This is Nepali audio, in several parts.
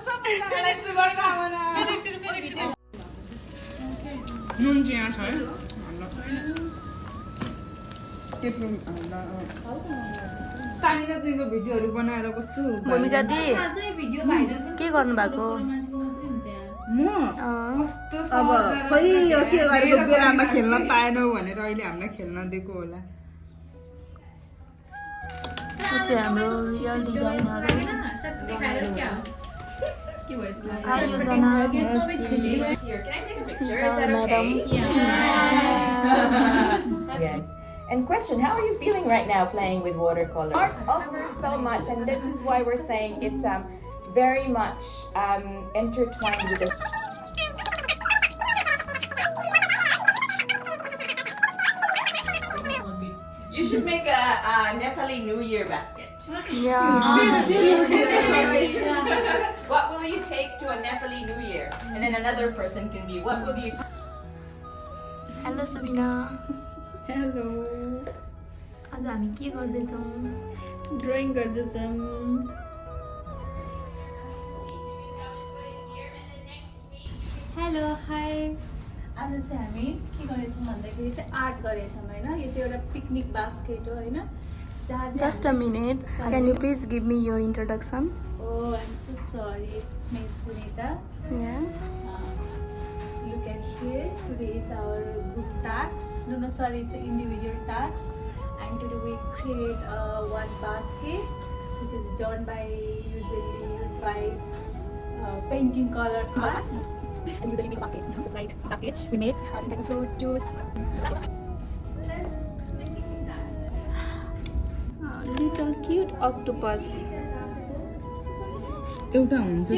सबैजनालाई शुभकामना। नुन चाहिँ यहाँ छ है त्यत्रो तानिना तिम्रो भिडियोहरू बनाएर कस्तो भूमिका दी के गर्नु भएको म कस्तो अब खै यो के गरेको बेलामा खेल्न पाएनौ भनेर अहिले हामीलाई खेल्न दिएको होला यो चाहिँ हाम्रो रियल डिजाइनहरू आयोजना madam Yes. And question, how are you feeling right now playing with watercolor? Art offers so much, and this is why we're saying it's very much intertwined with the... You should make a Nepali New Year basket. Yeah. What will you take to a Nepali New Year? And then another person can be, what will you... hello Subina hello आज हामी के गर्दैछौँ ड्राइङ गर्दैछौँ हेलो हाई आज चाहिँ हामी के गरेछौँ भन्दाखेरि चाहिँ आर्ट गरेछौँ होइन यो चाहिँ एउटा पिकनिक बास्केट हो होइन Just a minute. Can you please give me your introduction? Oh, I'm so sorry. It's me, Sunita. Yeah. Look at here. Today it's our group task. No, sorry, it's an individual task. And today we create one basket, which is done by usually used by painting color art. And usually make a basket. This is like a basket we made. Like fruit juice. Little cute octopus. एउटा हुन्छ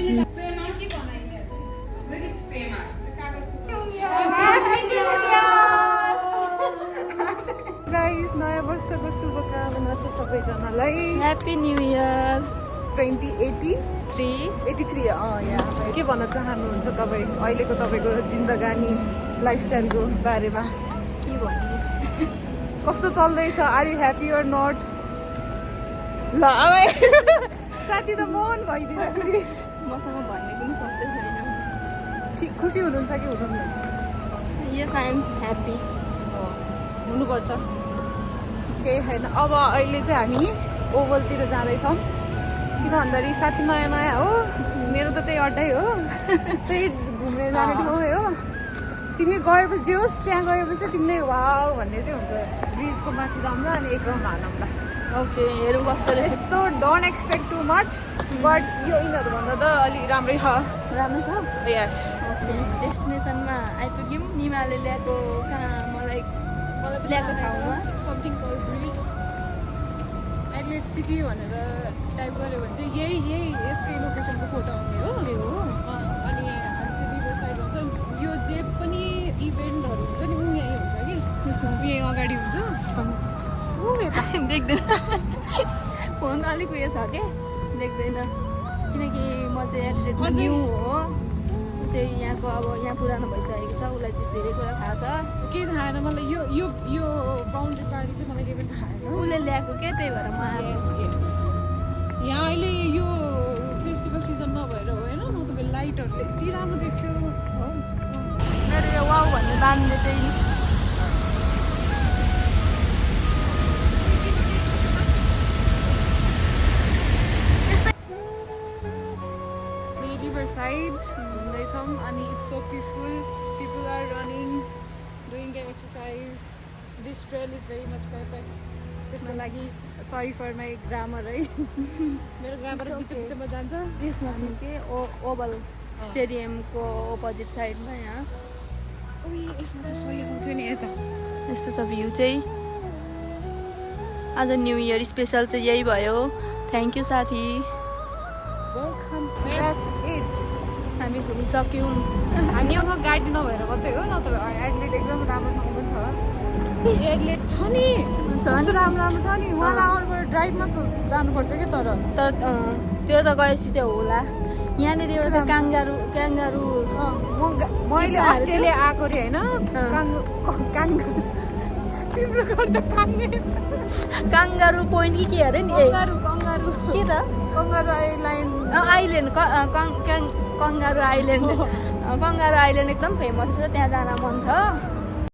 गाइस नयाँ वर्षको शुभकामना छ सबैजनालाई Happy New Year. 2083 यहाँ के भन्न चाहनुहुन्छ तपाईँ अहिलेको तपाईँको जिन्दगानी लाइफस्टाइलको बारेमा के भन्नु कस्तो चल्दैछ are you happy or not ल साथी त मन भइदिन्छ फेरि मसँग भन्ने पनि सक्दै छैन ठिक खुसी हुनुहुन्छ कि हुनुहुन्न यस आई एम ह्याप्पी हुनुपर्छ केही छैन अब अहिले चाहिँ हामी ओभलतिर जाँदैछौँ किन भन्दाखेरि साथी नयाँ नयाँ हो मेरो त त्यही अड्डै हो त्यही घुम्ने जाने ठाउँ हो तिमी गएपछि जे होस् त्यहाँ गएपछि तिमीले वाउ भन्ने चाहिँ हुन्छ ब्रिजको माथि जाउँछ अनि एक राउन्ड हाल्नु ओके हेरौँ कस्तो रहेछ यस्तो don't expect too much but यो यिनीहरूभन्दा त अलिक राम्रै छ राम्रो छ यस ओके डेस्टिनेसनमा आइपुग्यौँ निमाले ल्याएको कहाँ मलाई ल्याएको ठाउँमा something call bridge Adelaide city भनेर टाइप गऱ्यो भने चाहिँ यही यसकै लोकेसनको फोटो आउने हो अनि हाम्रो रिभर साइड हुन्छ यो जे पनि इभेन्टहरू हुन्छ नि ऊ यहीँ हुन्छ कि त्यसमा यहीँ अगाडि हुन्छ देख्दैन फोन अलिक उयो छ क्या देख्दैन किनकि म चाहिँ एडलेटमा न्यू हो ऊ चाहिँ यहाँको अब यहाँ पुरानो भइसकेको छ उसलाई चाहिँ धेरै कुरा थाहा छ केही थाहा छैन मलाई यो बााउन्ड्री पार्टी चाहिँ मलाई केही पनि थाहा छैन उसले ल्याएको क्या त्यही भएर म यहाँ अहिले यो फेस्टिभल सिजन नभएर हो होइन नत्र लाइटहरू यति राम्रो देख्छु मेरो यो वाउ भन्ने बान्ने चाहिँ रिभर साइड घुम्दैछौँ अनि it's so peaceful people are running doing there exercise this trail is very much perfect त्यसको लागि सरी फर माई ग्रामर है मेरो ग्रामर बिचमा जान्छ त्यसमा चाहिँ के ओभल स्टेडियमको अपोजिट साइडमा यहाँ यसमा त सही आउँथ्यो नि यता यस्तो छ भ्यू चाहिँ आज न्यु इयर स्पेसल चाहिँ यही भयो थ्याङ्क यू साथी द्याट्स इट हामी घुमिसक्यौँ हामीको गाडी नभएर मात्रै हो नत्र एडलेट एकदम राम्रो ठाउँ पनि छ एडलेट छ नि कस्तो राम्रो छ नि 1 आवरको ड्राइभमा जानुपर्छ क्या तर त्यो त गएपछि चाहिँ होला यहाँनिर एउटा काङ्गारू मैले अस्ट्रेलिया आएको रे होइन तिम्रो गर्दा काङ्गारू पोइन्ट कि के अरे नि कङ्गारू के त kangaroo island island kangaroo island kangaroo island एकदम फेमस छ त्यहाँ जान मन छ